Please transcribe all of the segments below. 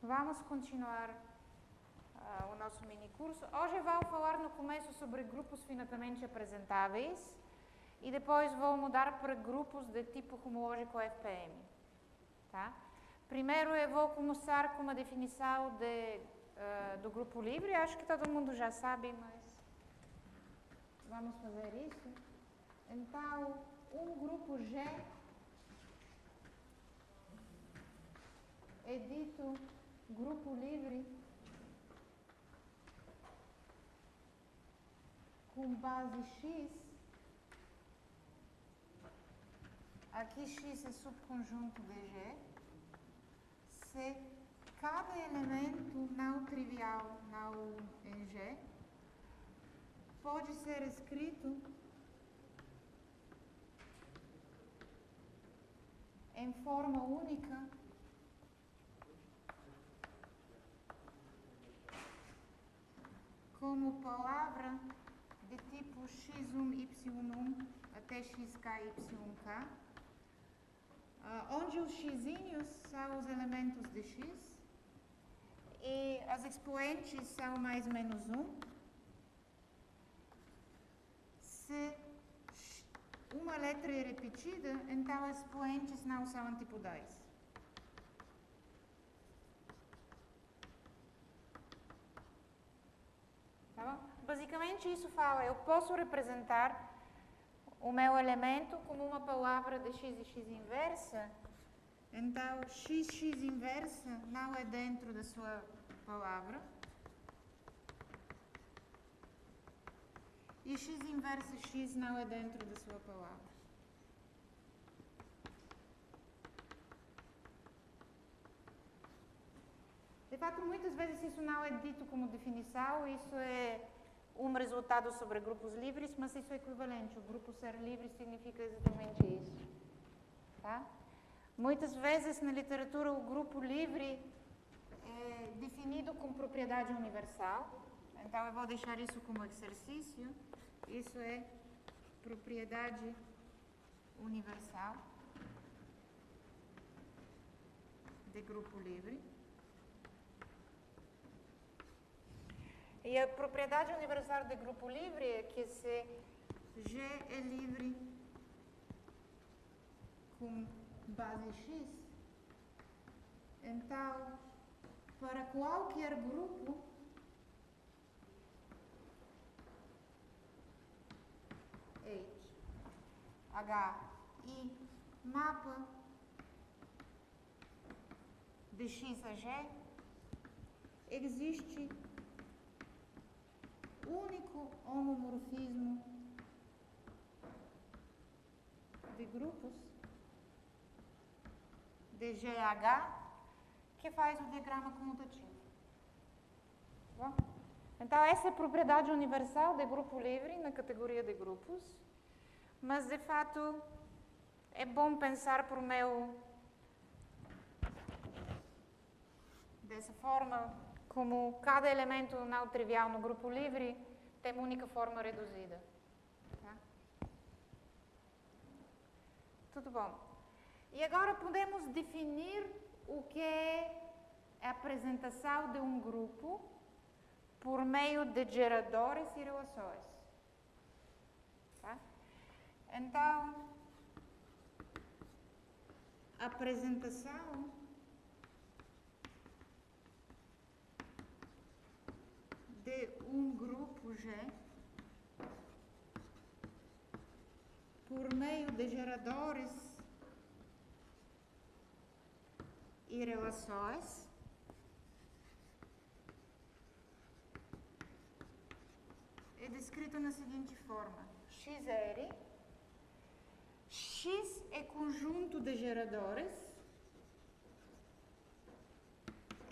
Vamos continuar o nosso mini curso. Hoje vou falar no começo sobre grupos finitamente apresentáveis e depois vou mudar para grupos de tipo homológico FPM. Tá? Primeiro eu vou começar com uma definição do grupo livre. Acho que todo mundo já sabe, mas vamos fazer isso. Então, um grupo G é dito grupo livre com base X. Aqui X é subconjunto de G. Se cada elemento não trivial não em G pode ser escrito em forma única como palavra de tipo x1, y1 até xk, yk, onde os xinhos são os elementos de x e as expoentes são mais menos 1. Se uma letra é repetida, então as expoentes não são antipodais. Tá bom? Basicamente isso fala, eu posso representar o meu elemento como uma palavra de x e x inversa, então x inversa não é dentro da sua palavra e x inversa x não é dentro da sua palavra. De fato, muitas vezes isso não é dito como definição, isso é um resultado sobre grupos livres, mas isso é equivalente. O grupo ser livre significa exatamente isso. Tá? Muitas vezes na literatura o grupo livre é definido com propriedade universal. Então eu vou deixar isso como exercício. Isso é propriedade universal de grupo livre. E a propriedade universal de grupo livre é que se G é livre com base X, então, para qualquer grupo, H, I, mapa de X a G, existe único homomorfismo de grupos de GH que faz o diagrama comutativo. Bom? Então, essa é a propriedade universal de grupo livre na categoria de grupos, mas de fato é bom pensar por meio dessa forma, como cada elemento não trivial no grupo livre tem uma única forma reduzida. Tá? Tudo bom. E agora podemos definir o que é a apresentação de um grupo por meio de geradores e relações. Tá? Então, a apresentação de um grupo G por meio de geradores e relações é descrito na seguinte forma: XR, X é conjunto de geradores,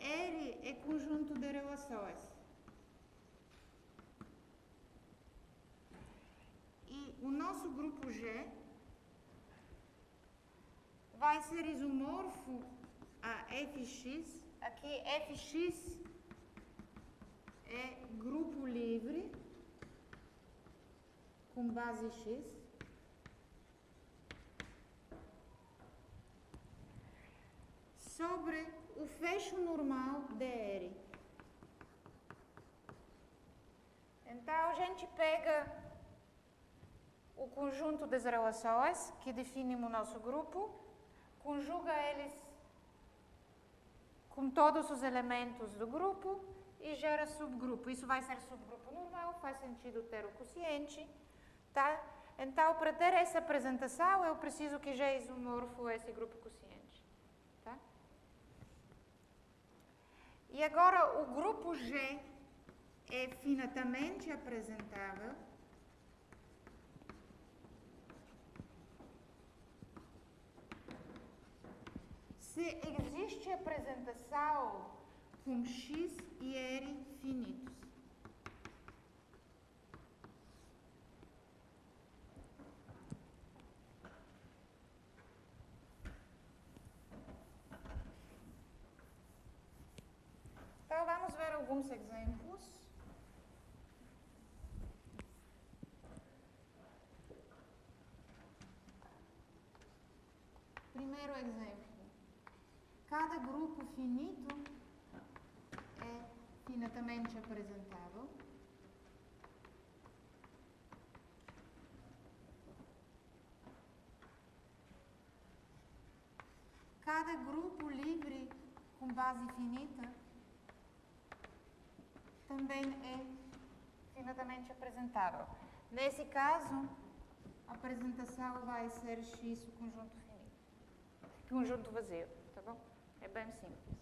R é conjunto de relações. E o nosso grupo G vai ser isomorfo a Fx. Aqui Fx é grupo livre com base X. Sobre o fecho normal de R. Então, a gente pega o conjunto das relações que definem o nosso grupo, conjuga eles com todos os elementos do grupo e gera subgrupo. Isso vai ser subgrupo normal, faz sentido ter o quociente, tá? Então, para ter essa apresentação, eu preciso que G isomorfo esse grupo quociente, tá? E agora, o grupo G é finitamente apresentável se existe apresentação com X e R finitos. Então, vamos ver alguns exemplos. Primeiro exemplo. Cada grupo finito é finitamente apresentável cada grupo livre com base finita também é finitamente apresentável. Nesse caso, a apresentação vai ser X o conjunto finito. Conjunto vazio, tá bom? É bem simples.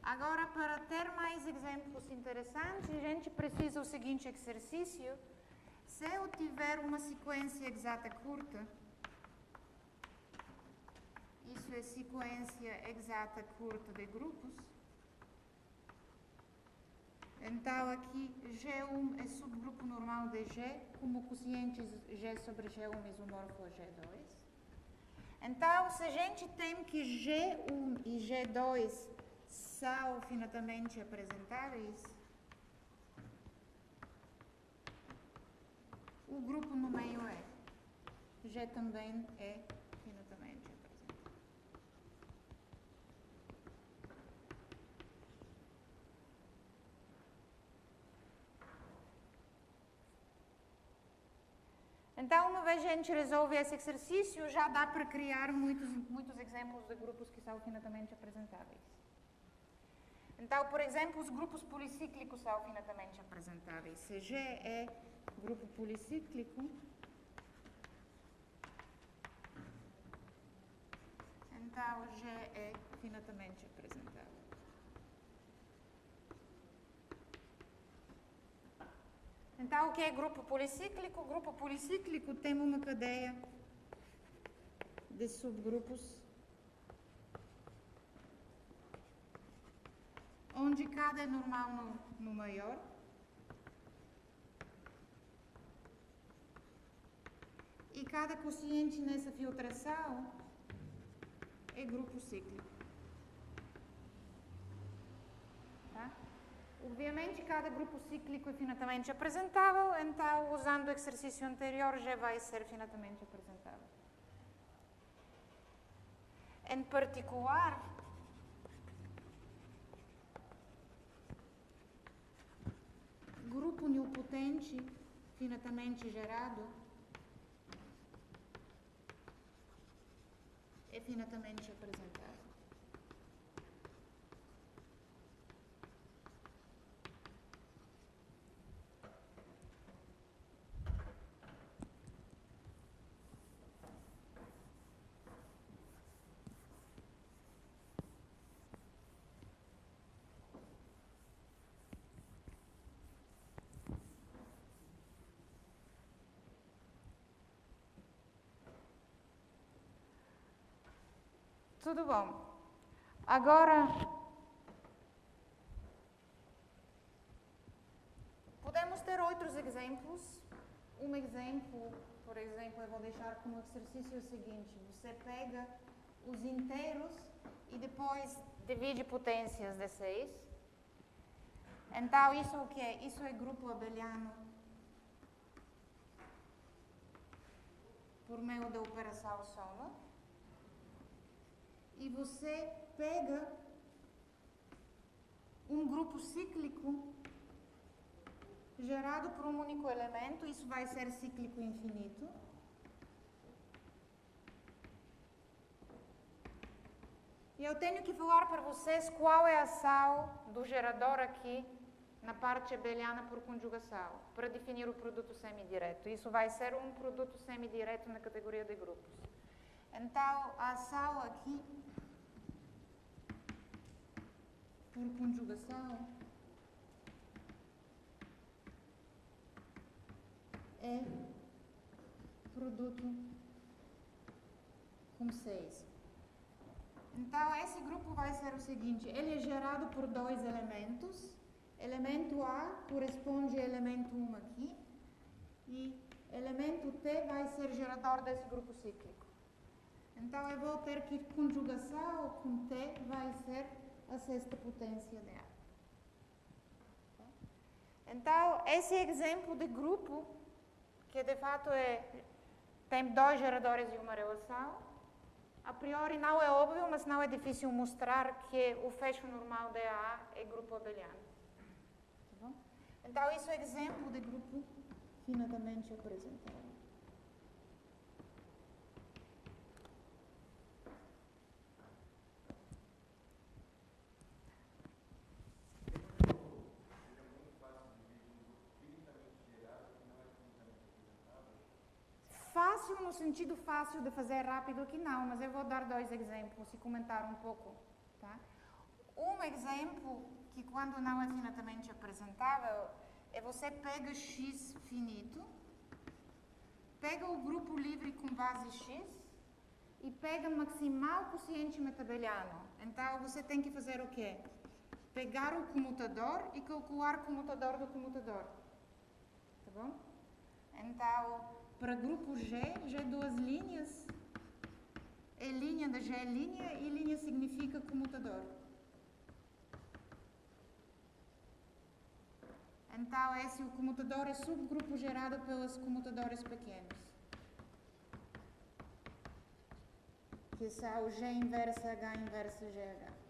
Agora, para ter mais exemplos interessantes, a gente precisa do seguinte exercício. Se eu tiver uma sequência exata curta, isso é sequência exata curta de grupos, então aqui G1 é subgrupo normal de G, como quociente G sobre G1 isomorfo a G2. Então, se a gente tem que G1 e G2 são finitamente apresentáveis, o grupo no meio é. G também é finitamente apresentável. Então, uma vez a gente resolve esse exercício, já dá para criar muitos exemplos de grupos que são finitamente apresentáveis. Então, por exemplo, os grupos policíclicos são finitamente apresentáveis. Se G é grupo policíclico, então G é finitamente apresentável. Então, o que é grupo policíclico? Grupo policíclico tem uma cadeia de subgrupos onde cada é normal no maior e cada quociente nessa filtração é grupo cíclico. Tá? Obviamente, cada grupo cíclico é finitamente apresentável, então, usando o exercício anterior, já vai ser finitamente apresentável. Em particular, grupo nilpotente finitamente gerado é finitamente apresentável. Tudo bom. Agora, podemos ter outros exemplos. Um exemplo, por exemplo, eu vou deixar como exercício o seguinte. Você pega os inteiros e depois divide potências de 6. Então, isso é o que é? Isso é grupo abeliano por meio da operação soma. e você pega um grupo cíclico gerado por um único elemento, isso vai ser cíclico infinito. E eu tenho que falar para vocês qual é a ação do gerador aqui na parte abeliana por conjugação, para definir o produto semidireto. Isso vai ser um produto semidireto na categoria de grupos. Então, a ação aqui por conjugação é produto com 6. Então, esse grupo vai ser o seguinte, ele é gerado por dois elementos. Elemento A corresponde a elemento 1 aqui, e elemento T vai ser gerador desse grupo cíclico. Então, eu vou ter que conjugação com T vai ser a sexta potência de A. Então, esse exemplo de grupo, que de fato tem dois geradores e uma relação, a priori não é óbvio, mas não é difícil mostrar que o fecho normal de A é grupo abeliano. Tá bom? Então, isso é exemplo de grupo finitamente apresentado. Fácil no sentido fácil de fazer rápido aqui não, mas eu vou dar dois exemplos e comentar um pouco. Tá? Um exemplo que quando não é finitamente apresentável é você pega x finito, pega o grupo livre com base x e pega maximal quociente metabeliano. Então você tem que fazer o quê? Pegar o comutador e calcular o comutador do comutador. Tá bom? Então, para grupo G duas linhas, é linha da G é linha e linha significa comutador. Então, esse o comutador é subgrupo gerado pelos comutadores pequenos, que são o G inversa H inversa GH.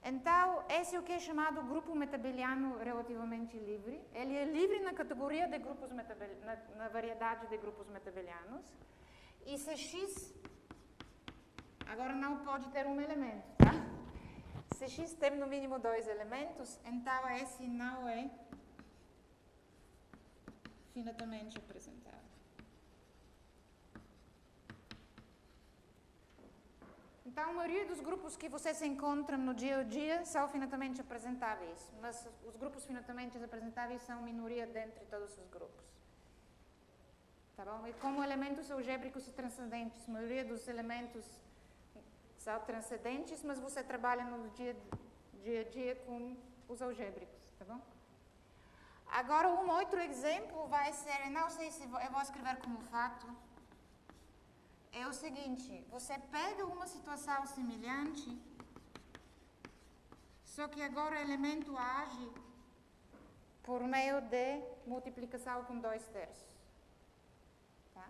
Então, esse é o que é chamado grupo metabeliano relativamente livre. Ele é livre na categoria de grupos na variedade de grupos metabelianos. E se x, agora não pode ter um elemento, tá? Se x tem no mínimo dois elementos, então esse não é finitamente apresentável. Então, a maioria dos grupos que vocês encontram no dia a dia são finitamente apresentáveis, mas os grupos finitamente apresentáveis são minoria dentre todos os grupos. Tá bom? E como elementos algébricos e transcendentes, a maioria dos elementos são transcendentes, mas você trabalha no dia a dia com os algébricos, tá bom? Agora, um outro exemplo vai ser, não sei se eu vou escrever como fato, é o seguinte, você pega uma situação semelhante, só que agora o elemento age por meio de multiplicação com 2/3. Tá?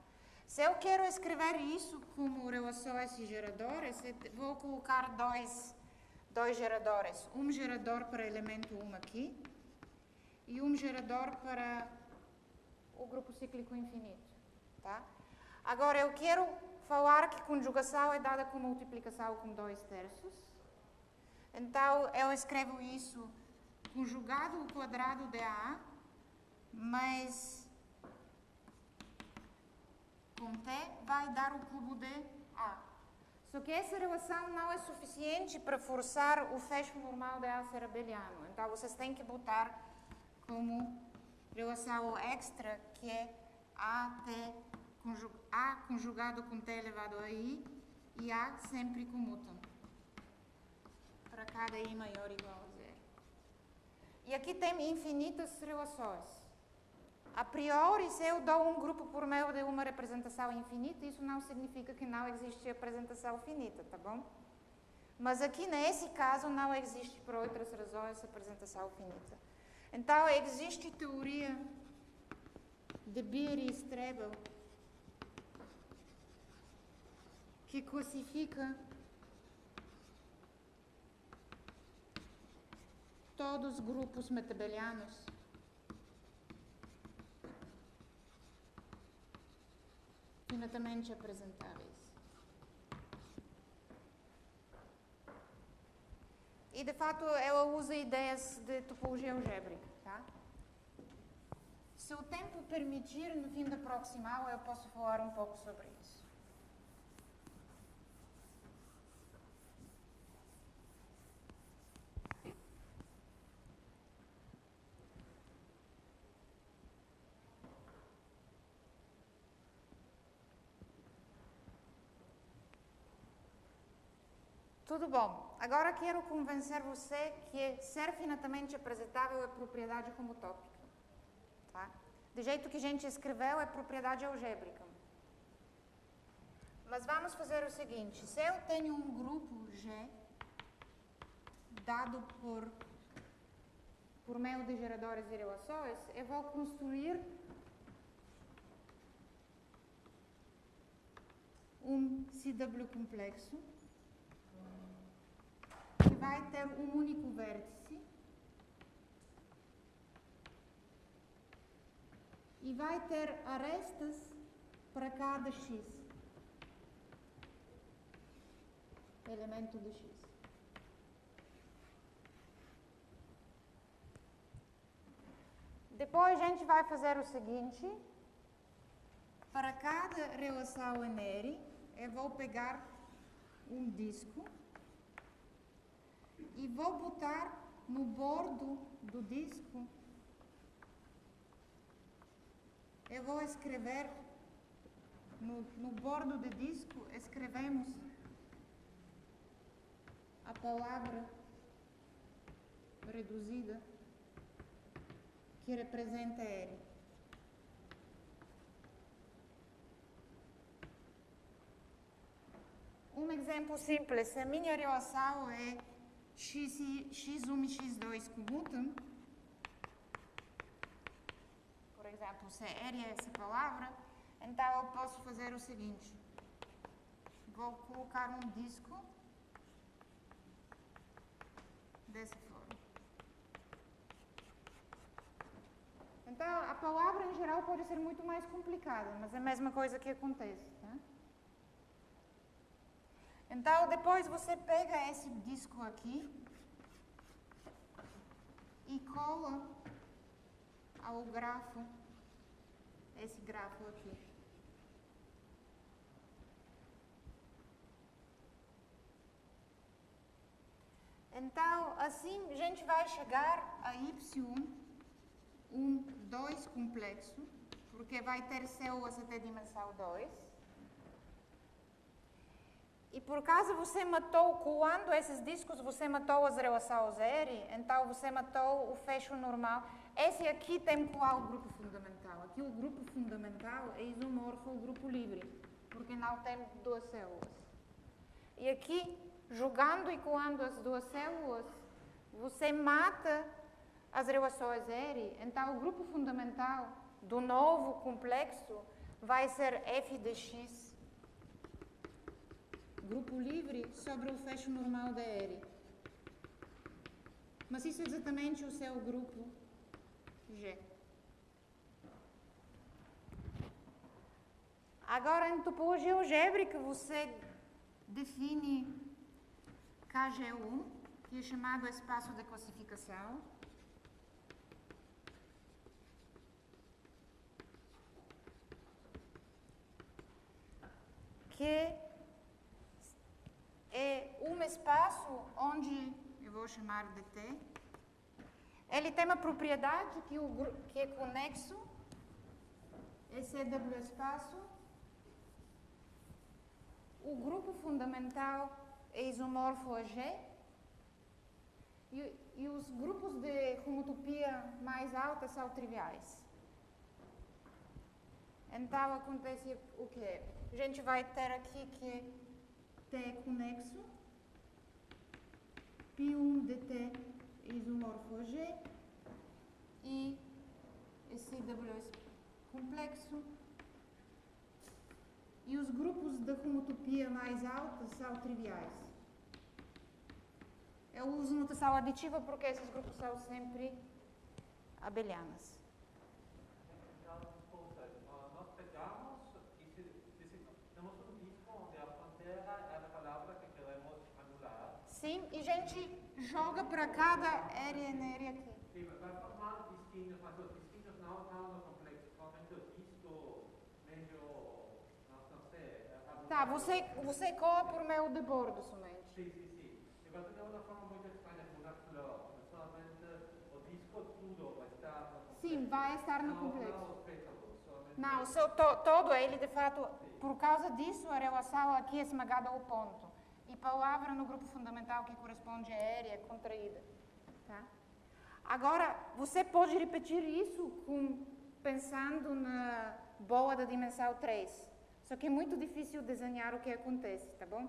Se eu quero escrever isso como relações e geradores, vou colocar dois geradores. Um gerador para elemento 1 aqui e um gerador para o grupo cíclico infinito. Tá? Agora, eu quero falar que conjugação é dada com multiplicação com 2/3. Então, eu escrevo isso conjugado ao quadrado de A, mas com T vai dar o cubo de A. Só que essa relação não é suficiente para forçar o fecho normal de A ser abeliano. Então, vocês têm que botar como relação extra, que é A conjugado com T elevado a I e A sempre comutam para cada I maior ou igual a 0. E aqui tem infinitas relações. A priori, se eu dou um grupo por meio de uma representação infinita, isso não significa que não existe representação finita, tá bom? Mas aqui, nesse caso, não existe, por outras razões, representação finita. Então, existe teoria de Beer e Strebel que classifica todos os grupos metabelianos finitamente apresentáveis. E, de fato, ela usa ideias de topologia algébrica, tá? Se o tempo permitir, no fim da proximal, eu posso falar um pouco sobre isso. Tudo bom. Agora quero convencer você que ser finitamente apresentável é propriedade homotópica. Tá? Do jeito que a gente escreveu, é propriedade algébrica. Mas vamos fazer o seguinte. Se eu tenho um grupo G dado por meio de geradores de relações, eu vou construir um CW complexo que vai ter um único vértice e vai ter arestas para cada x, elemento de x. Depois a gente vai fazer o seguinte: para cada relação NR, eu vou pegar um disco e vou botar no bordo do disco, eu vou escrever, no bordo do disco, escrevemos a palavra reduzida que representa R. Um exemplo simples, a minha relação é x1 e x2 comutam. Por exemplo, se R é essa palavra, então eu posso fazer o seguinte. Vou colocar um disco dessa forma. Então, a palavra em geral pode ser muito mais complicada, mas é a mesma coisa que acontece. Tá? Então, depois você pega esse disco aqui e cola ao grafo, esse grafo aqui. Então, assim, a gente vai chegar a Y1, 2 complexo, porque vai ter células até dimensão 2. E por causa você matou, colando esses discos, você matou as relações R, então você matou o fecho normal. Esse aqui tem qual grupo fundamental? Aqui o grupo fundamental é isomorfo ao grupo livre, porque não tem duas células. E aqui, jogando e colando as duas células, você mata as relações R, então o grupo fundamental do novo complexo vai ser f de x, grupo livre sobre o fecho normal da R. Mas isso é exatamente o seu grupo G. Agora, em topologia algébrica, você define KG1, que é chamado espaço de classificação. Que é um espaço onde, eu vou chamar de T, ele tem uma propriedade que é conexo, esse é W espaço, o grupo fundamental é isomorfo a G, e os grupos de homotopia mais alta são triviais. Então, acontece o quê? A gente vai ter aqui que T é conexo, P1 de T é isomorfo a G, e esse W é complexo, e os grupos de homotopia mais altos são triviais. Eu uso notação aditiva porque esses grupos são sempre abelianas. Então, nós pegamos e temos um disco onde a fronteira é a palavra que queremos anular. Sim, e a gente joga para cada RNR aqui. Sim, vai formar disquinhos, mas os disquinhos não estão no complexo, somente o disco meio, não sei. Tá, você coa por meio de bordo somente. Sim, sim, sim. E vai ter uma forma muito estranha de uma flor, solamente o disco tudo vai estar no complexo. Sim, vai estar no Não, complexo. não os pétalos, somente... Não, todo ele, de fato, por causa disso, a relação aqui é esmagada ao ponto. E palavra no grupo fundamental que corresponde a aérea é contraída. Tá? Agora, você pode repetir isso pensando na boa da dimensão 3. Só que é muito difícil desenhar o que acontece, tá bom?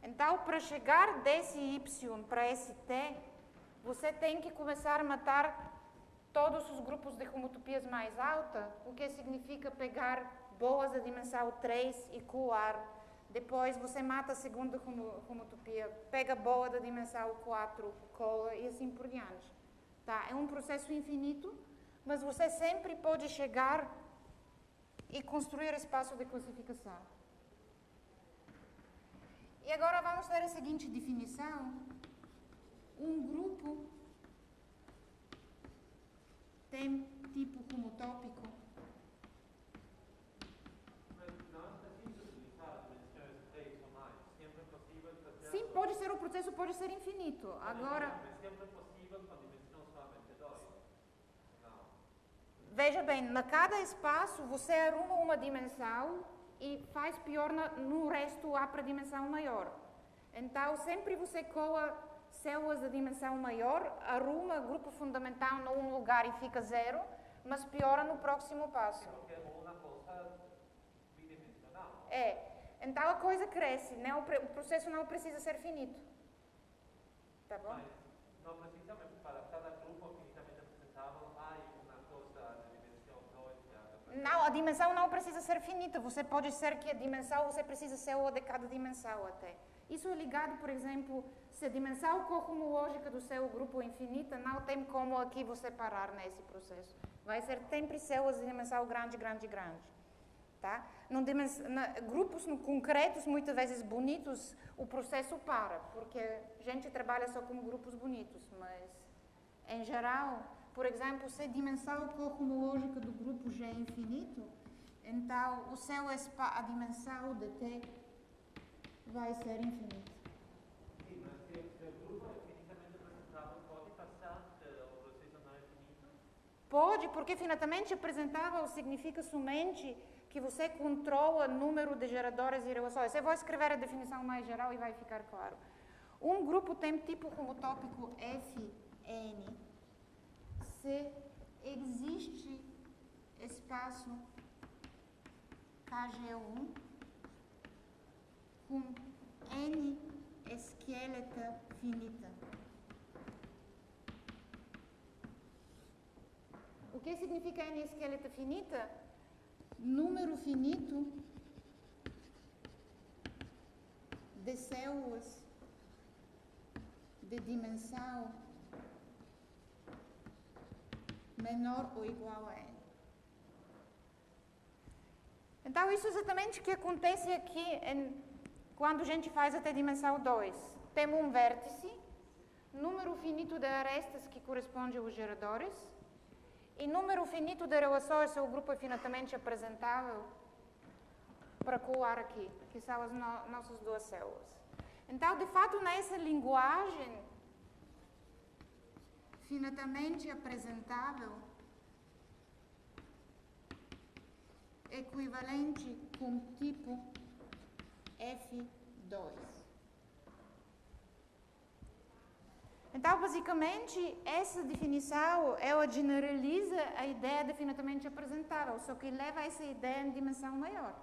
Então, para chegar desse Y para esse T, você tem que começar a matar todos os grupos de homotopias mais alta, o que significa pegar boas da dimensão 3 e colar. Depois você mata a segunda homotopia, pega boa da dimensão 4, cola e assim por diante. Tá? É um processo infinito, mas você sempre pode chegar e construir espaço de classificação. E agora vamos ter a seguinte definição. Um grupo tem tipo homotópico. Mas não é preciso utilizar dimensões 3 ou mais. Sempre é possível fazer... Sim, pode ser, o processo pode ser infinito. Agora, É sempre possível com dimensão somente 2. Não. veja bem, na cada espaço você arruma uma dimensão e faz pior no resto A para dimensão maior. Então, sempre você cola células da dimensão maior, arruma grupo fundamental num lugar e fica 0, mas piora no próximo passo. Porque é uma coisa bidimensional. É. Então a coisa cresce, né? O processo não precisa ser finito. Tá bom? Mas não precisamente para cada grupo finitamente representável há uma coisa de dimensão 2. Não, a dimensão não precisa ser finita. Você pode ser que a dimensão, você precisa ser o de cada dimensão até. Isso é ligado, por exemplo, se a dimensão cohomológica do seu grupo é infinita, não tem como aqui você parar nesse processo. Vai ser sempre células de dimensão grande, grande, grande. Tá? Grupos concretos, muitas vezes bonitos, o processo para, porque a gente trabalha só com grupos bonitos, mas em geral, por exemplo, se a dimensão cohomológica do grupo já é infinito, então o seu a dimensão de T vai ser infinita. Sim, mas se o grupo é finitamente representável, pode passar o processo não é finito? Pode, porque finitamente apresentável significa somente que você controla o número de geradores e relações. Eu vou escrever a definição mais geral e vai ficar claro. Um grupo tem tipo homotópico Fn se existe espaço KG1 com N esqueleta finita. O que significa N esqueleta finita? Número finito de células de dimensão menor ou igual a N. Então, isso é exatamente o que acontece aqui quando a gente faz até dimensão 2. Temos um vértice, número finito de arestas que corresponde aos geradores, e número finito de relações se o grupo é finitamente apresentável para colar aqui, que são as nossas duas células. Então, de fato, nessa linguagem finitamente apresentável, equivalente com tipo F2. Então, basicamente, essa definição, ela generaliza a ideia de finitamente apresentável, só que leva essa ideia em dimensão maior.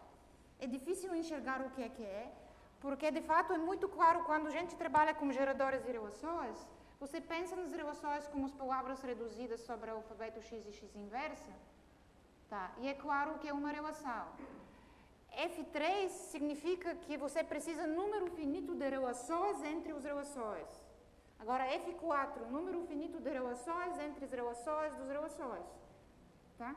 É difícil enxergar o que é, porque, de fato, é muito claro quando a gente trabalha com geradores e relações, você pensa nas relações como as palavras reduzidas sobre o alfabeto X e X inversa, tá? E é claro que é uma relação. F3 significa que você precisa número finito de relações entre os relações. Agora, F4, número finito de relações entre as relações dos relações. Tá?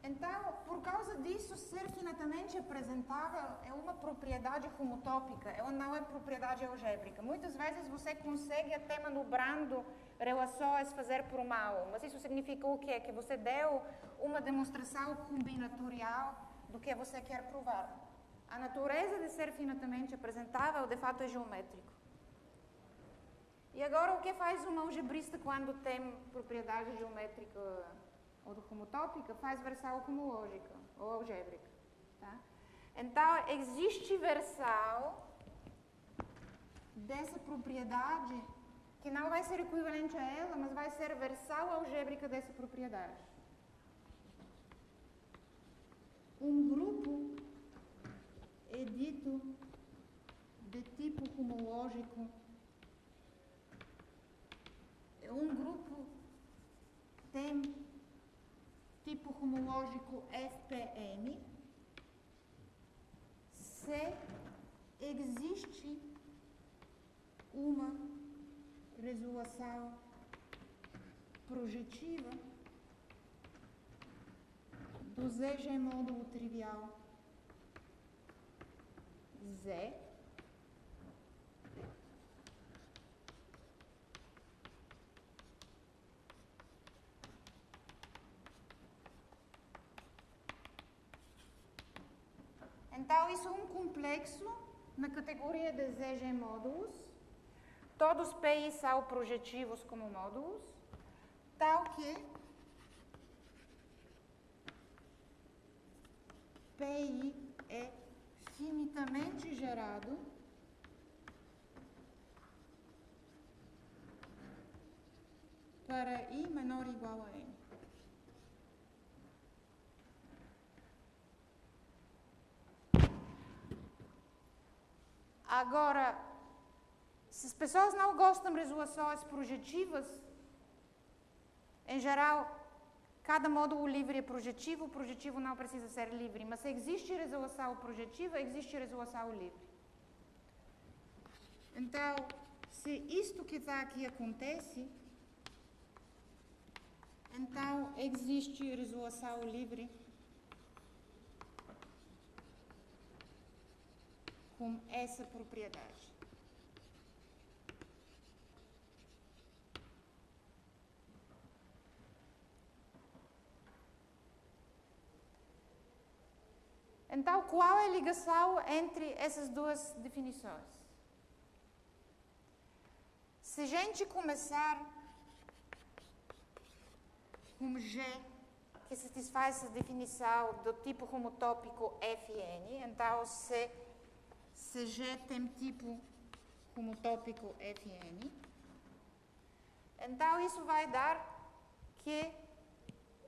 Então, por causa disso, ser finitamente apresentável é uma propriedade homotópica, não é propriedade algébrica. Muitas vezes você consegue até manobrando relações fazer por mal, mas isso significa o quê? Que você deu uma demonstração combinatorial do que você quer provar. A natureza de ser finitamente apresentável, de fato, é geométrico. E agora, o que faz um algebrista quando tem propriedade geométrica ou homotópica? Faz versal homológica ou algébrica. Tá? Então, existe versal dessa propriedade que não vai ser equivalente a ela, mas vai ser versal algébrica dessa propriedade. Um grupo é dito de tipo homológico. Um grupo tem tipo homológico FPM se existe uma resolução projetiva do ZG módulo trivial Z Então, isso é um complexo na categoria de ZG módulos. Todos PI são projetivos como módulos, tal que PI é finitamente gerado para I menor ou igual a N. Agora, se as pessoas não gostam de resoluções projetivas, em geral, cada módulo livre é projetivo, o projetivo não precisa ser livre, mas se existe resolução projetiva, existe resolução livre. Então, se isto que está aqui acontece, então existe resolução livre com essa propriedade. Então, qual é a ligação entre essas duas definições? Se a gente começar com G, que satisfaz essa definição do tipo homotópico Fn, então se G tem tipo homotópico Fn, então isso vai dar que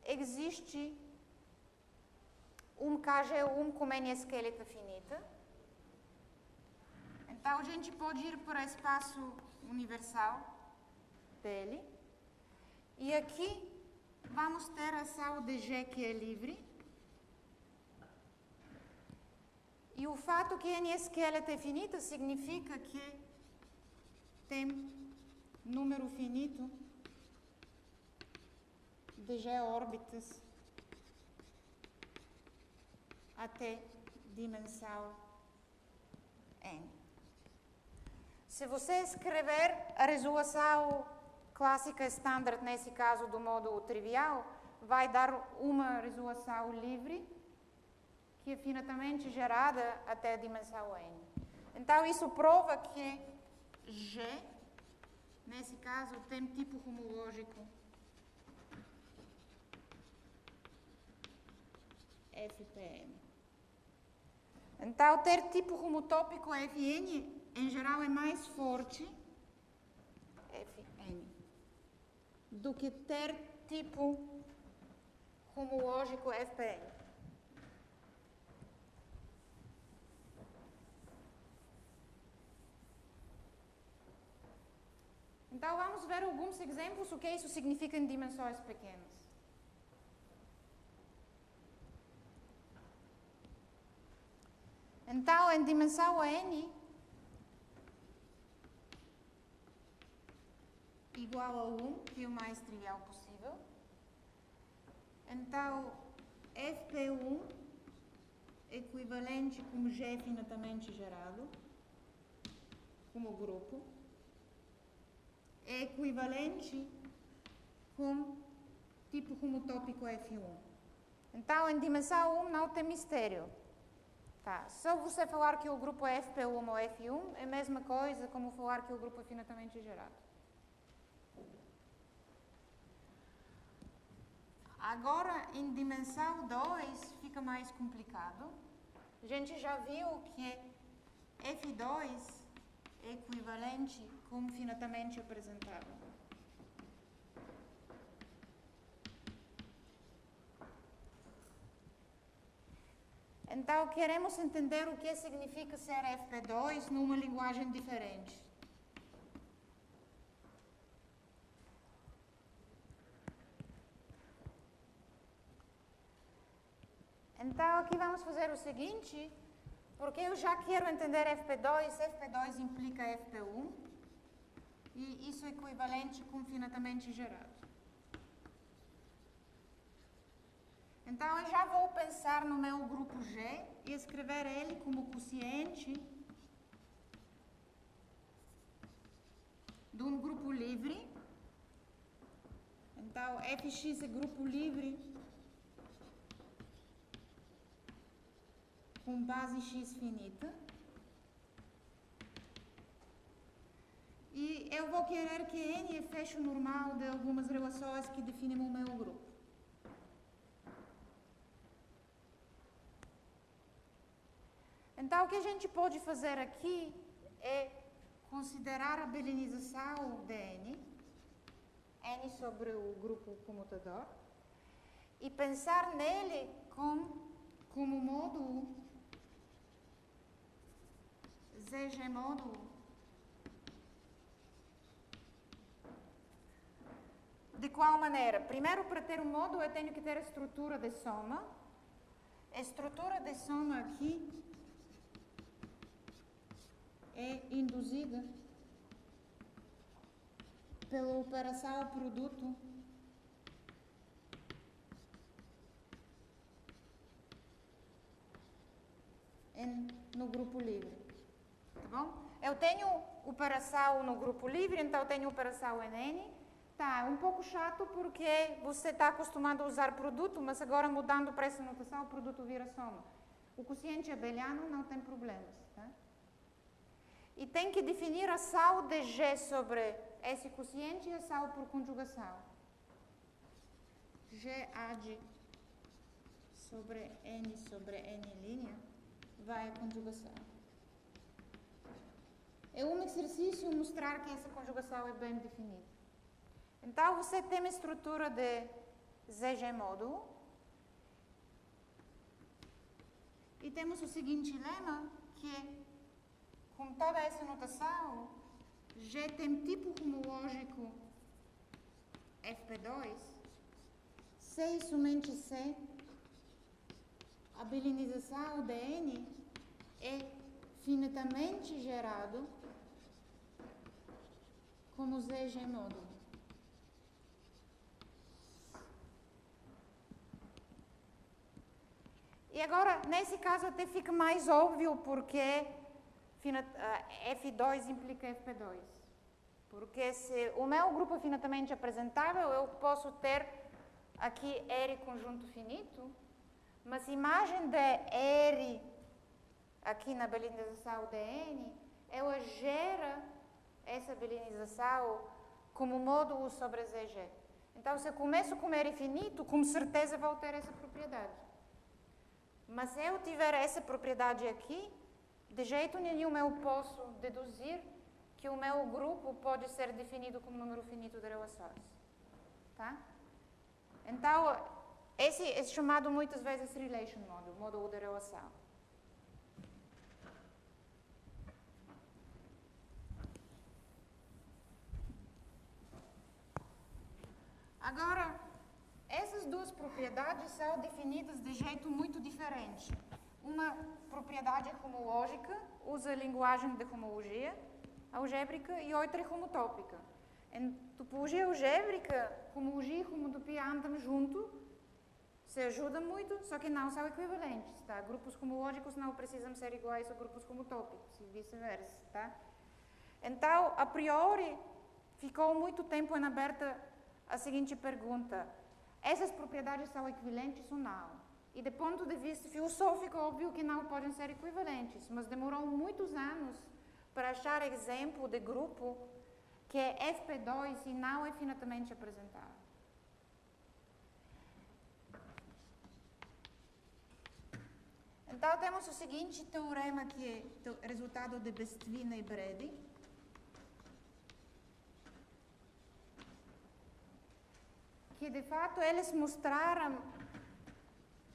existe um KG1 com N esqueleta finita. Então a gente pode ir para o espaço universal dele. E aqui vamos ter a ação de G que é livre. E o fato que N esqueleta é finita significa que tem número finito de G órbitas até dimensão N. Se você escrever a resolução clássica standard, nesse caso do módulo trivial, vai dar uma resolução livre que é finitamente gerada até a dimensão N. Então, isso prova que G, nesse caso, tem tipo homológico FPM. Então, ter tipo homotópico Fn, em geral, é mais forte, Fn, do que ter tipo homológico Fpn. Então, vamos ver alguns exemplos, o que isso significa em dimensões pequenas. Então, em dimensão n, igual a 1, que é o mais trivial possível. Então, FP1 equivalente como G finitamente gerado, como grupo, é equivalente com tipo como tópico F1. Então, em dimensão 1 não tem mistério. Tá. Se você falar que o grupo é FP1 ou F1, é a mesma coisa como falar que o grupo é finitamente gerado. Agora, em dimensão 2, fica mais complicado. A gente já viu que F2 é equivalente como finitamente apresentável. Então, queremos entender o que significa ser FP2 numa linguagem diferente. Então, aqui vamos fazer o seguinte, porque eu já quero entender FP2, FP2 implica FP1, e isso é equivalente com finitamente gerado. Então, eu já vou pensar no meu grupo G e escrever ele como quociente de um grupo livre. Então, Fx é grupo livre com base x finita. E eu vou querer que N é fecho normal de algumas relações que definem o meu grupo. Então, o que a gente pode fazer aqui é considerar a belinização de N sobre o grupo comutador, e pensar nele como módulo ZG módulo de qual maneira? Primeiro, para ter um módulo, eu tenho que ter a estrutura de soma. A estrutura de soma aqui é induzida pela operação produto no grupo livre. Tá bom? Eu tenho operação no grupo livre, então eu tenho operação em N. Tá, é um pouco chato porque você está acostumado a usar produto, mas agora mudando para essa notação, o produto vira soma. O quociente abeliano não tem problemas, tá? E tem que definir a ação de G sobre esse quociente e a ação por conjugação. G ad sobre N linha vai a conjugação. É um exercício mostrar que essa conjugação é bem definida. Então, você tem uma estrutura de ZG módulo. E temos o seguinte lema, que com toda essa notação, G tem tipo homológico FP2, C e somente C, a belinização de N é finitamente gerado como ZG módulo. E agora, nesse caso, até fica mais óbvio porque F2 implica FP2. Porque se o meu grupo é finitamente apresentável, eu posso ter aqui R conjunto finito, mas a imagem de R aqui na belinização de N, ela gera essa belinização como módulo sobre ZG. Então, se eu começo com R finito, com certeza vou ter essa propriedade. Mas se eu tiver essa propriedade aqui, de jeito nenhum eu posso deduzir que o meu grupo pode ser definido como número finito de relações. Tá? Então, esse é chamado muitas vezes relation model, módulo de relação. Agora, essas duas propriedades são definidas de jeito muito diferente. Uma propriedade homológica usa a linguagem de homologia algébrica e outra é homotópica. Em topologia algébrica, homologia e homotopia andam junto, se ajudam muito, só que não são equivalentes, tá? Grupos homológicos não precisam ser iguais a grupos homotópicos e vice-versa, tá? Então, a priori, ficou muito tempo em aberta a seguinte pergunta: essas propriedades são equivalentes ou não? E, do ponto de vista filosófico, óbvio que não podem ser equivalentes, mas demorou muitos anos para achar exemplo de grupo que é FP2 e não é finitamente apresentado. Então, temos o seguinte teorema que é o resultado de Bestvina e Bredi. Que, de fato, eles mostraram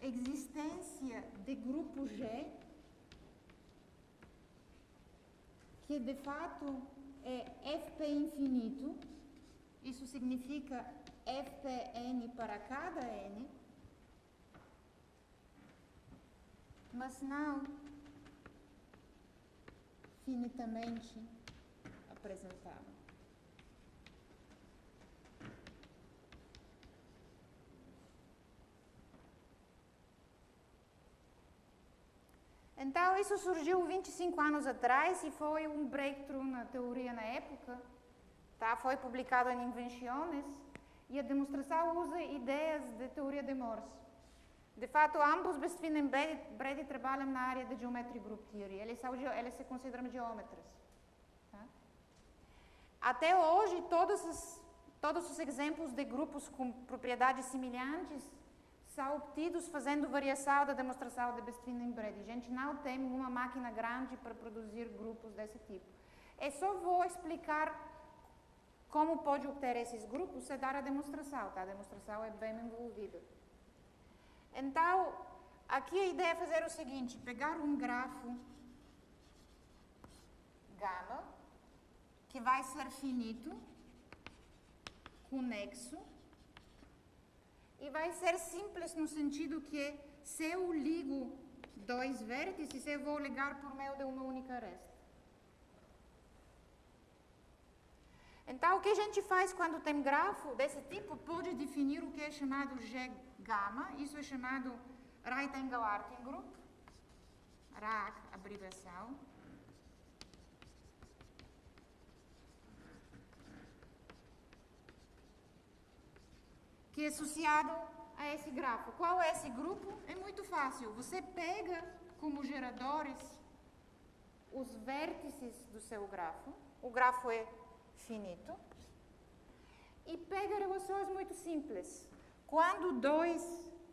a existência de grupo G, que, de fato, é Fp infinito. Isso significa Fpn para cada n, mas não finitamente apresentável. Então, isso surgiu 25 anos atrás e foi um breakthrough na teoria na época. Tá? Foi publicado em Invenciones e a demonstração usa ideias de teoria de Morse. De fato, ambos, Bestvina e Bredi, trabalham na área de Geometric Group Theory. Eles se consideram geómetras. Tá? Até hoje, todos os exemplos de grupos com propriedades semelhantes são obtidos fazendo variação da demonstração de Bestvina e Bredi. A gente não tem uma máquina grande para produzir grupos desse tipo. Eu só vou explicar como pode obter esses grupos se dar a demonstração. Tá? A demonstração é bem envolvida. Então, aqui a ideia é fazer o seguinte: pegar um grafo gama, que vai ser finito, conexo, e vai ser simples no sentido que, se eu ligo dois vértices, eu vou ligar por meio de uma única aresta. Então, o que a gente faz quando tem grafo desse tipo? Pode definir o que é chamado G-gama. Isso é chamado Right Angle Arting Group, RAG, abreviação. Que é associado a esse grafo. Qual é esse grupo? É muito fácil. Você pega como geradores os vértices do seu grafo. O grafo é finito. E pega relações muito simples. Quando dois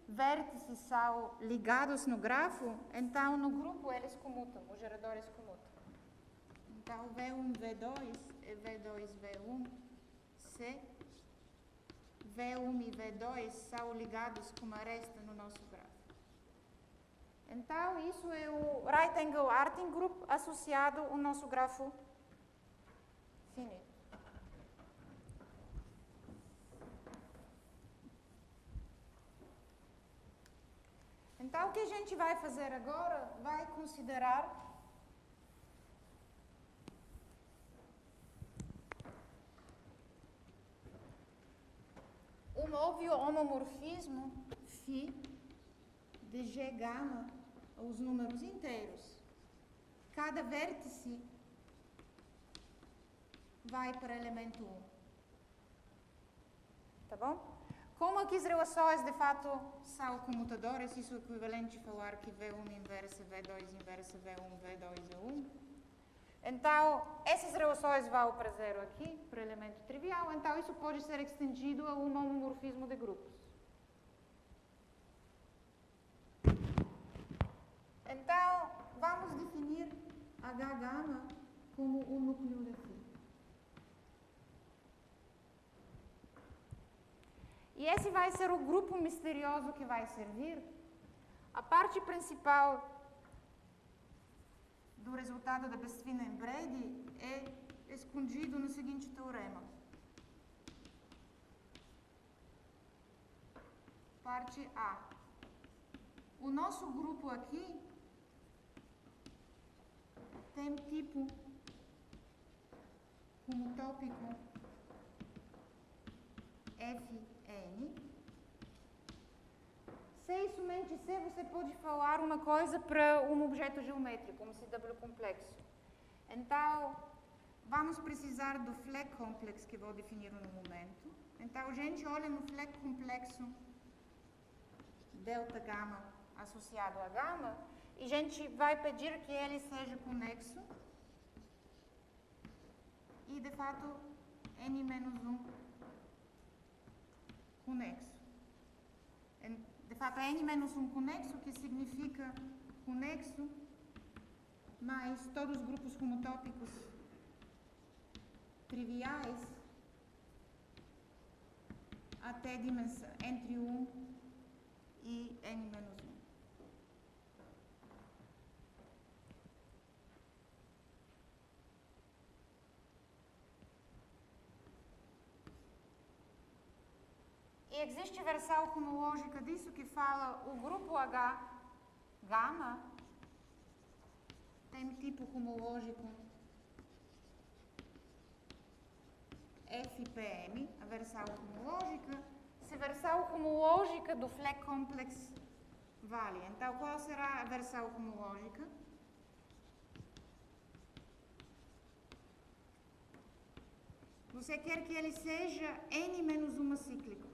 vértices são ligados no grafo, então no grupo eles comutam, os geradores comutam. Então V1, V2 é V2, V1, C. V1 e V2 são ligados com uma aresta no nosso grafo. Então, isso é o Right Angle Arting Group associado ao nosso grafo finito. Então, o que a gente vai fazer agora? Vai considerar um óbvio homomorfismo φ de G gama aos números inteiros. Cada vértice vai para elemento 1. Tá bom? Como aqui as relações de fato são comutadoras, isso é equivalente a falar que V1 inversa V2 inversa V1, V2 é 1. Então, essas relações vão para zero aqui, para elemento trivial, então isso pode ser estendido a um homomorfismo de grupos. Então, vamos definir H gama como o núcleo de φ. E esse vai ser o grupo misterioso que vai servir. A parte principal do resultado da Bestvina e Bredi é escondido no seguinte teorema. Parte A. O nosso grupo aqui tem tipo homotópico Fn. Se e somente se você pode falar uma coisa para um objeto geométrico, um CW complexo. Então, vamos precisar do Fleck complexo que vou definir no momento. Então, a gente olha no Fleck complexo delta gama associado a gama e a gente vai pedir que ele seja conexo e, de fato, n-1 conexo. De fato, é n-1 conexo, que significa conexo mais todos os grupos homotópicos triviais até dimensão entre 1 e n-1. E existe versão homológica disso que fala o grupo H, gama, tem tipo homológico FPM, a versão homológica. Se a versão homológica do Fleck complexo vale, então qual será a versão homológica? Você quer que ele seja n-1 cíclico.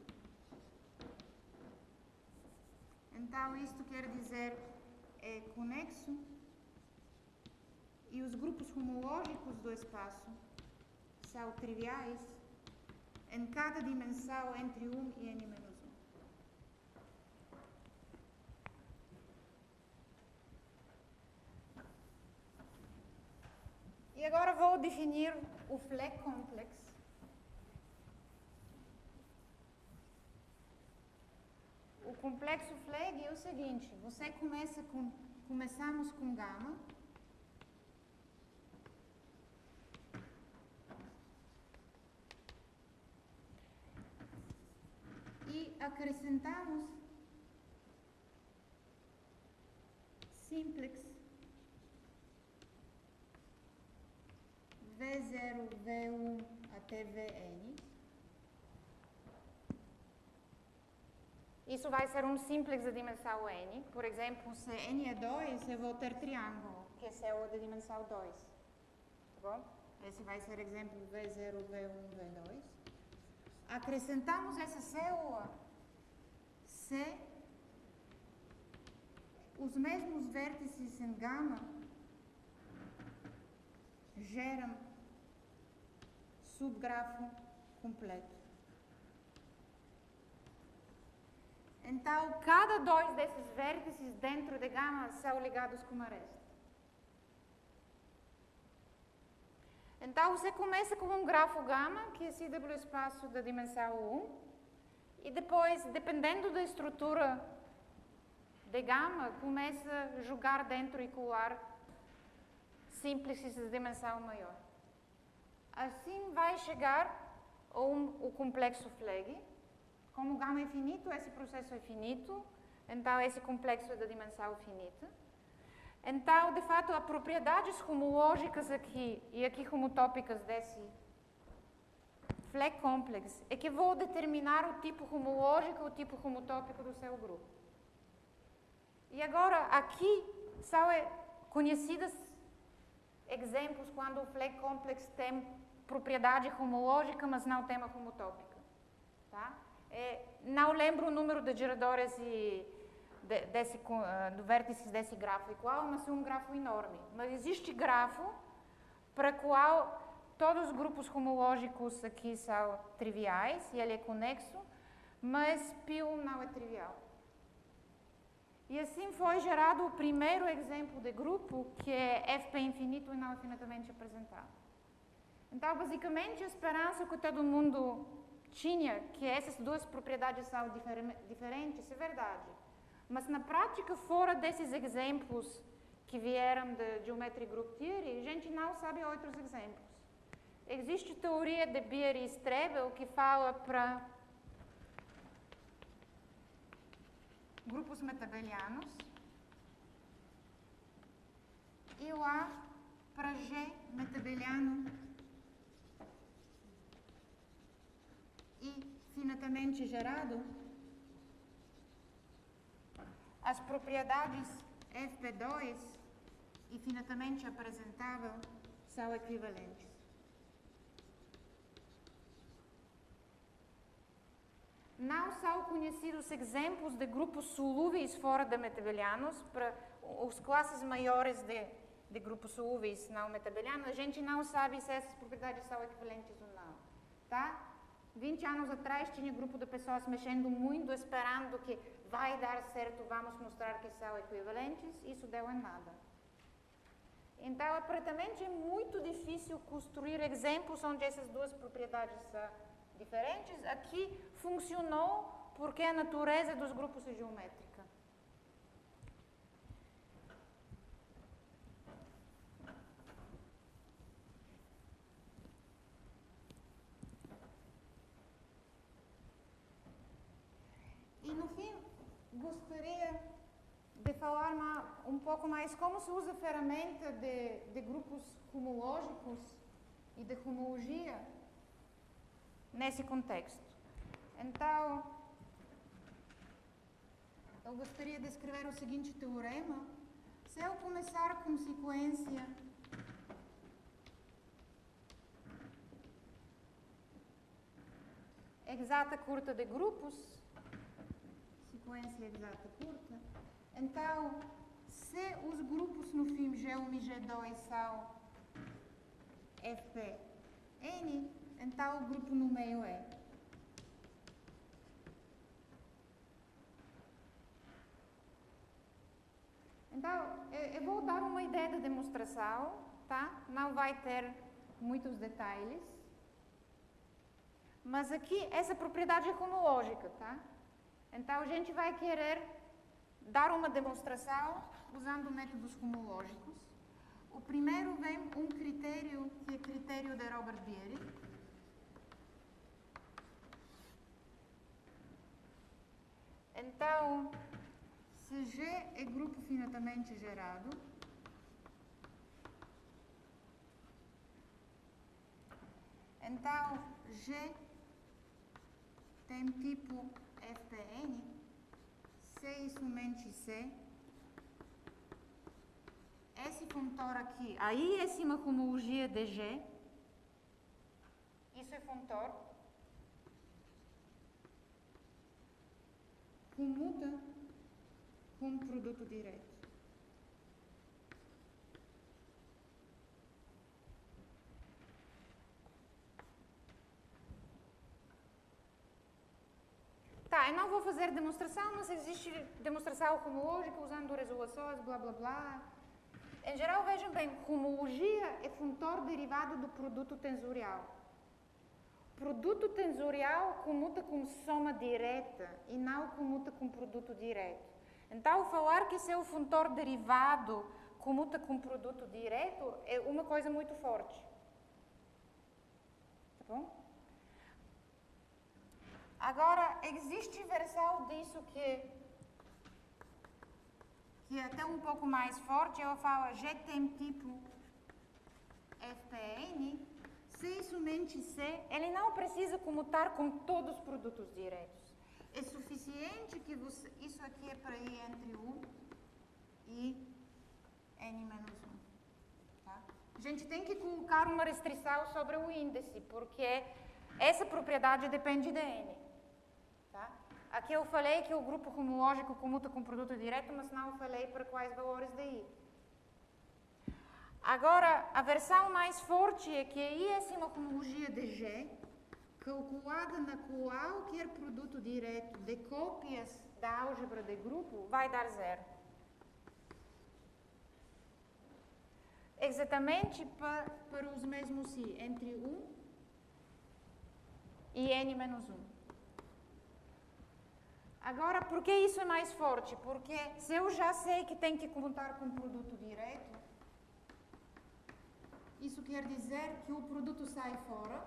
Então, isto quer dizer é conexo e os grupos homológicos do espaço são triviais em cada dimensão entre 1 e n-1. E agora vou definir o Fleck complexo. O complexo Fleck é o seguinte, começamos com gama, e acrescentamos simplex V0, V1 até Vn. Isso vai ser um simplex da dimensão n. Por exemplo, se n é 2, eu vou ter triângulo, que é o da dimensão 2. Tá bom? Esse vai ser exemplo V0, V1, V2. Acrescentamos essa célula se os mesmos vértices em gama geram subgrafo completo. Então, cada dois desses vértices dentro de gama são ligados com a resta. Então, você começa com um grafo gama, que é CW espaço da dimensão 1, e depois, dependendo da estrutura de gama, começa a jogar dentro e colar simplices de dimensão maior. Assim vai chegar o complexo Fleck. Como gama é finito, esse processo é finito, então esse complexo é da dimensão finita. Então, de fato, as propriedades homológicas aqui e aqui homotópicas desse Fleck complexo é que vou determinar o tipo homológico e o tipo homotópico do seu grupo. E agora, aqui são conhecidos exemplos quando o Fleck complexo tem propriedade homológica, mas não tem uma homotópica. Tá? Não lembro o número de geradores do vértices desse grafo igual, mas é um grafo enorme. Mas existe grafo para qual todos os grupos homológicos aqui são triviais e ele é conexo, mas π1 não é trivial. E assim foi gerado o primeiro exemplo de grupo, que é Fp infinito e não infinitamente apresentado. Então, basicamente, a esperança que todo mundo tinha, que essas duas propriedades são diferentes, é verdade. Mas na prática, fora desses exemplos que vieram de Geometric Group Theory, a gente não sabe outros exemplos. Existe teoria de Beer e Strebel que fala para grupos metabelianos, e o A para G metabeliano e finitamente gerado, as propriedades FP2 e finitamente apresentável são equivalentes. Não são conhecidos exemplos de grupos solúveis fora de metabelianos. Para as classes maiores de grupos solúveis não metabelianos, a gente não sabe se essas propriedades são equivalentes ou não. Tá? 20 anos atrás tinha um grupo de pessoas mexendo muito, esperando que vai dar certo, vamos mostrar que são equivalentes. Isso deu em nada. Então, aparentemente, é muito difícil construir exemplos onde essas duas propriedades são diferentes. Aqui funcionou porque a natureza dos grupos é geométrica. E no fim, gostaria de falar um pouco mais como se usa a ferramenta de grupos homológicos e de homologia nesse contexto. Então, eu gostaria de escrever o seguinte teorema. Se eu começar com sequência exata curta de grupos, sequência exata curta, então, se os grupos no fim G1 e G2 são Fn, então o grupo no meio é Então, eu vou dar uma ideia de demonstração, tá? Não vai ter muitos detalhes. Mas aqui, essa propriedade é homológica, tá? Então, a gente vai querer dar uma demonstração usando métodos homológicos. O primeiro vem um critério, que é critério de Robert Bieri. Então, se G é grupo finitamente gerado, então G tem tipo Fn, C e somente C. Esse funtor aqui, aí é uma homologia de G. Isso é funtor. Comuta com produto direto. Tá, eu não vou fazer demonstração, mas existe demonstração homológica usando resoluções, blá blá blá. Em geral, vejam bem, homologia é funtor derivado do produto tensorial. Produto tensorial comuta com soma direta e não comuta com produto direto. Então, falar que seu funtor derivado comuta com produto direto é uma coisa muito forte. Tá bom? Agora, existe versão disso que é até um pouco mais forte. Eu falo, G tem tipo Fn, C somente C, ele não precisa comutar com todos os produtos diretos. É suficiente que você, isso aqui é para ir entre 1 e n menos 1. Tá? A gente tem que colocar uma restrição sobre o índice, porque essa propriedade depende de n. Tá? Aqui eu falei que o grupo homológico comuta com produto direto, mas não falei para quais valores de i. Agora, a versão mais forte é que i é uma homologia de G, calculada na qualquer produto direto de cópias da álgebra de grupo, vai dar 0. Exatamente para os mesmos i, entre 1 e n menos 1. Agora, por que isso é mais forte? Porque se eu já sei que tem que contar com produto direto, isso quer dizer que o produto sai fora.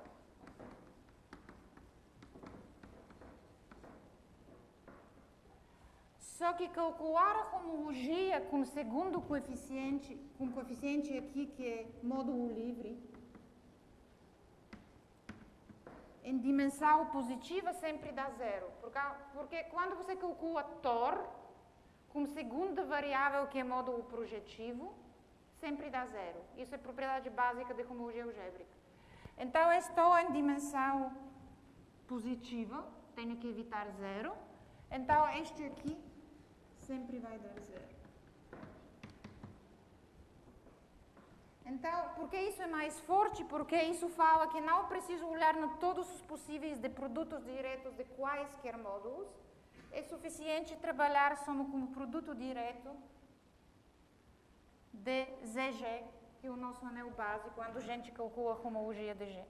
Só que calcular a homologia com o segundo coeficiente, com o coeficiente aqui que é módulo livre, em dimensão positiva sempre dá zero. Porque quando você calcula TOR, com segunda variável que é módulo projetivo, sempre dá zero. Isso é propriedade básica de homologia algébrica. Então, estou em dimensão positiva, tenho que evitar zero. Então, este aqui sempre vai dar zero. Então, por que isso é mais forte? Porque isso fala que não preciso olhar em todos os possíveis de produtos diretos de quaisquer módulos. É suficiente trabalhar só com o produto direto de ZG, que é o nosso anel básico, quando a gente calcula a homologia de G.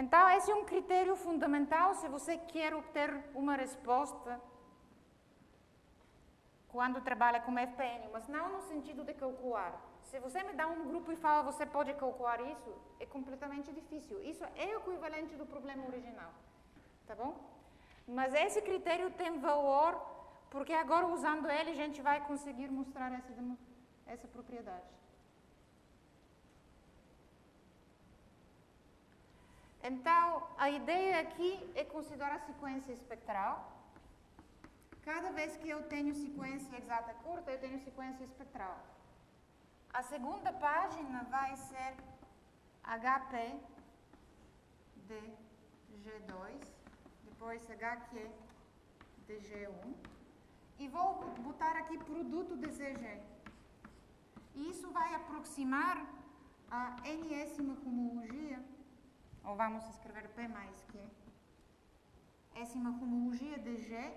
Então, esse é um critério fundamental se você quer obter uma resposta quando trabalha com FPN, mas não no sentido de calcular. Se você me dá um grupo e fala você pode calcular isso, é completamente difícil. Isso é equivalente do problema original, tá bom? Mas esse critério tem valor, porque agora usando ele a gente vai conseguir mostrar essa propriedade. Então, a ideia aqui é considerar a sequência espectral. Cada vez que eu tenho sequência exata curta, eu tenho sequência espectral. A segunda página vai ser HP de G2, depois HQ de G1, e vou botar aqui produto de ZG. E isso vai aproximar a n-ésima homologia, ou vamos escrever P mais Q, ésima homologia de G,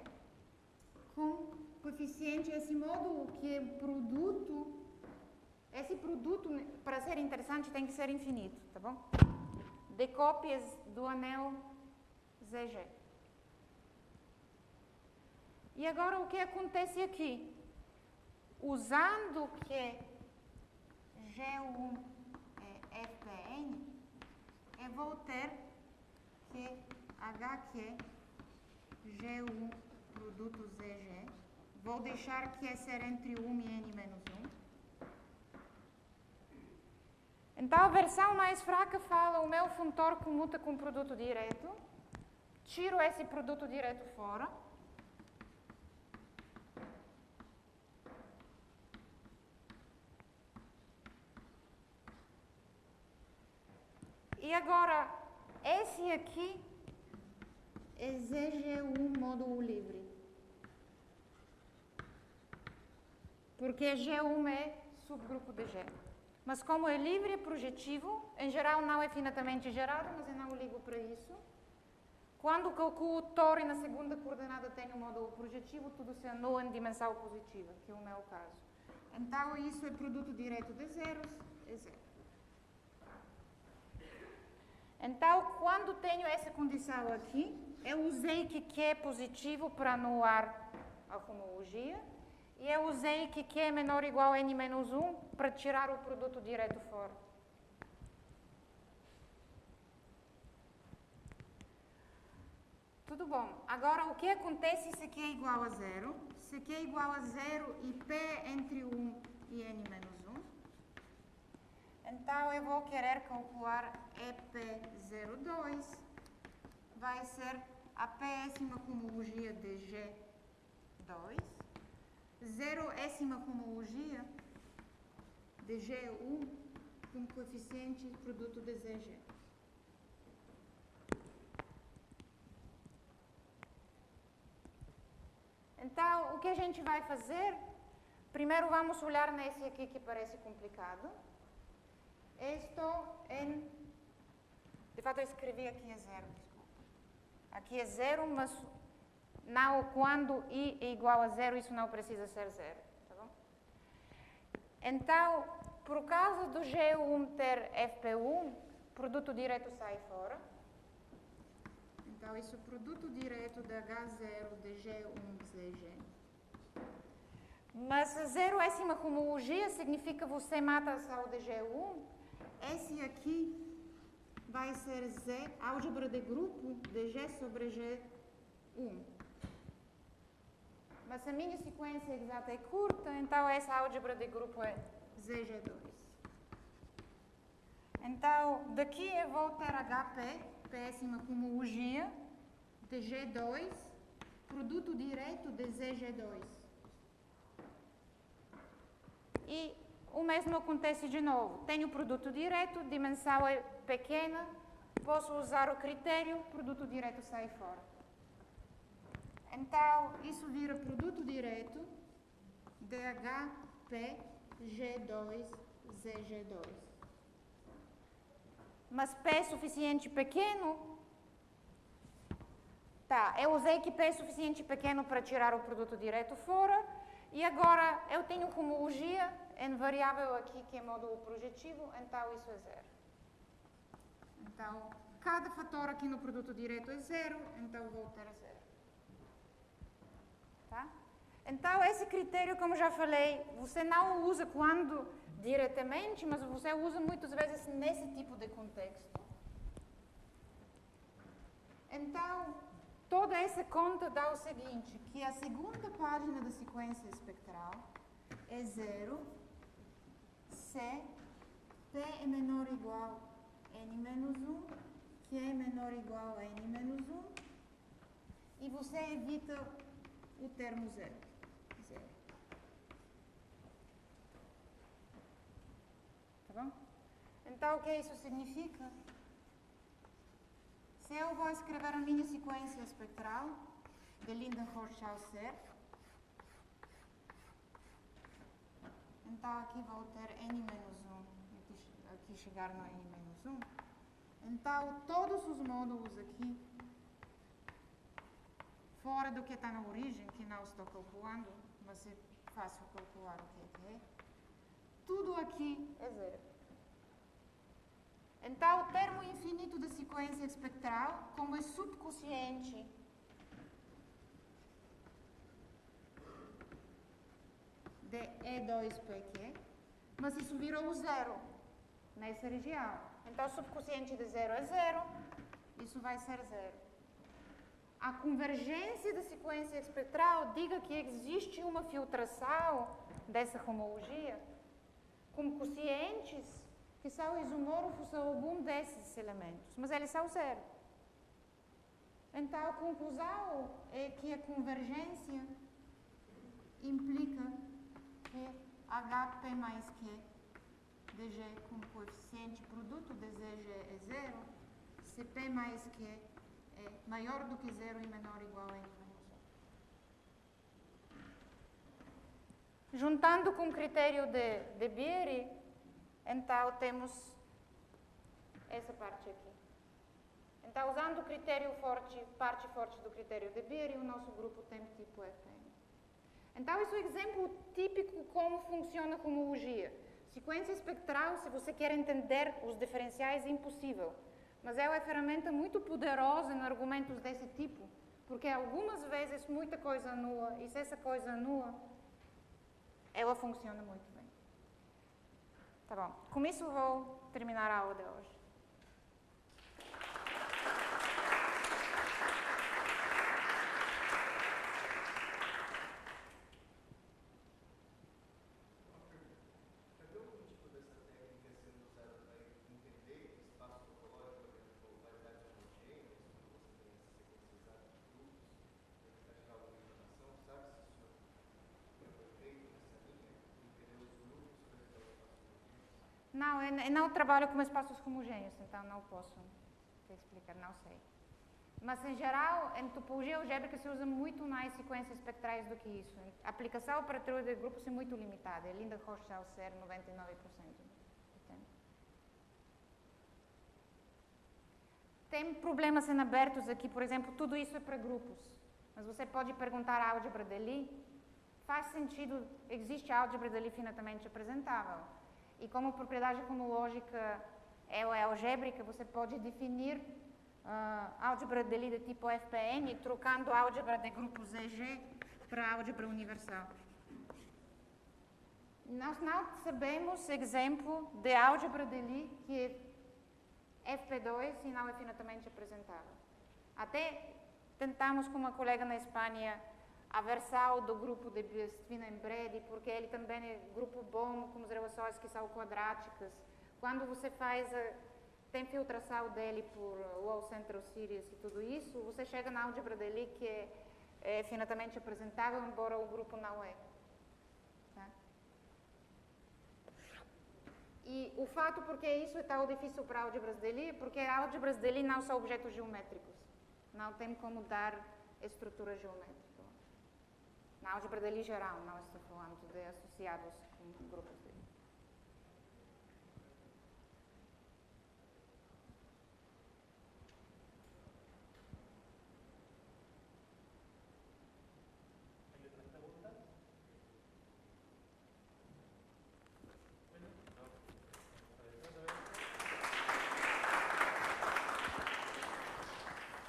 com coeficiente esse módulo que é produto. Esse produto, para ser interessante, tem que ser infinito, tá bom? De cópias do anel ZG. E agora o que acontece aqui? Usando que G1 é FPN, eu vou ter que HQ G1 produto ZG, vou deixar que é ser entre 1 e n menos 1. Então, a versão mais fraca fala, o meu funtor comuta com produto direto, tiro esse produto direto fora, e agora, esse aqui é ZG1 módulo livre. Porque G1 é subgrupo de G. Mas como é livre e projetivo, em geral não é finitamente gerado, mas eu não ligo para isso. Quando calculo TOR e na segunda coordenada tenho um módulo projetivo, tudo se anula em dimensão positiva, que é o meu caso. Então, isso é produto direto de zeros, é zero. Então, quando tenho essa condição aqui, eu usei que Q é positivo para anular a homologia, e eu usei que Q é menor ou igual a n menos 1 para tirar o produto direto fora. Tudo bom. Agora, o que acontece se Q é igual a 0? Se Q é igual a 0 e P entre 1 e n menos 1, então eu vou querer calcular EP02, vai ser a P-ésima homologia de G2, 0-ésima homologia de G1 com coeficiente produto de ZG. Então, o que a gente vai fazer? Primeiro vamos olhar nesse aqui que parece complicado. De fato eu escrevi aqui é 0, desculpa. Aqui é 0, mas não, quando I é igual a 0, isso não precisa ser 0, tá bom? Então, por causa do G1 ter FP1, produto direto sai fora. Então, isso é produto direto de H0 de G1 ZG. Mas a 0-ésima homologia significa que você mata só o de G1. Esse aqui vai ser Z, álgebra de grupo de G sobre G 1. Mas se a minha sequência exata é curta, então essa álgebra de grupo é ZG2. Então, daqui eu vou ter HP, péssima homologia, de G2, produto direto de ZG2. E o mesmo acontece de novo. Tenho produto direto, dimensão é pequena, posso usar o critério, produto direto sai fora. Então, isso vira produto direto de HP G2 ZG2. Mas P é suficiente pequeno. Tá, eu usei que P é suficiente pequeno para tirar o produto direto fora. E agora eu tenho homologia em variável aqui que é módulo projetivo, então isso é zero. Então, cada fator aqui no produto direto é zero, então eu vou ter zero. Tá? Então, esse critério, como já falei, você não usa quando diretamente, mas você usa muitas vezes nesse tipo de contexto. Então, toda essa conta dá o seguinte, que a segunda página da sequência espectral é zero se P é menor ou igual a N menos 1, que é menor ou igual a N menos 1, e você evita o termo zero. Tá bom? Então, o que isso significa? Se eu vou escrever a minha sequência espectral de Lindenhorst-Schauer, então aqui vou ter N menos 1, aqui chegar no N menos 1. Então, todos os módulos aqui, fora do que está na origem, que não estou calculando, mas é fácil calcular o que é, tudo aqui é zero. Então, o termo infinito da sequência espectral, como é subquociente de E2PQ, mas isso virou zero nessa região. Então, o subquociente de zero é zero, isso vai ser zero. A convergência da sequência espectral diga que existe uma filtração dessa homologia com quocientes que são isomorfos a algum desses elementos, mas eles são zero. Então, a conclusão é que a convergência implica que HP mais Q de G com coeficiente produto de ZG é zero, se P mais Q é maior do que zero e menor ou igual a N menos 1. Juntando com o critério de Beery, então temos essa parte aqui. Então, usando o critério forte, parte forte do critério de Beery, o nosso grupo tem tipo FN. Então, isso é um exemplo típico como funciona a homologia. Sequência espectral, se você quer entender os diferenciais, é impossível. Mas é uma ferramenta muito poderosa em argumentos desse tipo, porque algumas vezes muita coisa anula, e se essa coisa anula, ela funciona muito bem. Tá bom, com isso vou terminar a aula de hoje. Não, eu não trabalho com espaços homogêneos, então não posso te explicar, não sei. Mas, em geral, em topologia algébrica se usa muito mais sequências espectrais do que isso. A aplicação para teoria de grupos é muito limitada. É Lindenhorst-Schauer 99% do tempo. Tem problemas em abertos aqui, por exemplo, tudo isso é para grupos. Mas você pode perguntar a álgebra de Lie. Faz sentido, existe a álgebra de Lie finitamente apresentável. E como propriedade homológica é algébrica, você pode definir álgebra de Lie de tipo FPN, trocando a álgebra de grupo ZG para álgebra universal. Nós não sabemos exemplo de álgebra de Lie que é FP2 e não é finitamente apresentável. Até tentamos com uma colega na Espanha a versão do grupo de Biosfina em Bredi, porque ele também é grupo bom com as relações que são quadráticas. Quando você tem filtração dele por Wall Central Series e tudo isso, você chega na álgebra dele que é finitamente apresentável, embora o grupo não é. Tá? E o fato porque isso é tão difícil para álgebras dele, porque álgebras dele não são objetos geométricos. Não tem como dar estrutura geométrica. Na álgebra dele geral, não estou falando de associados com grupos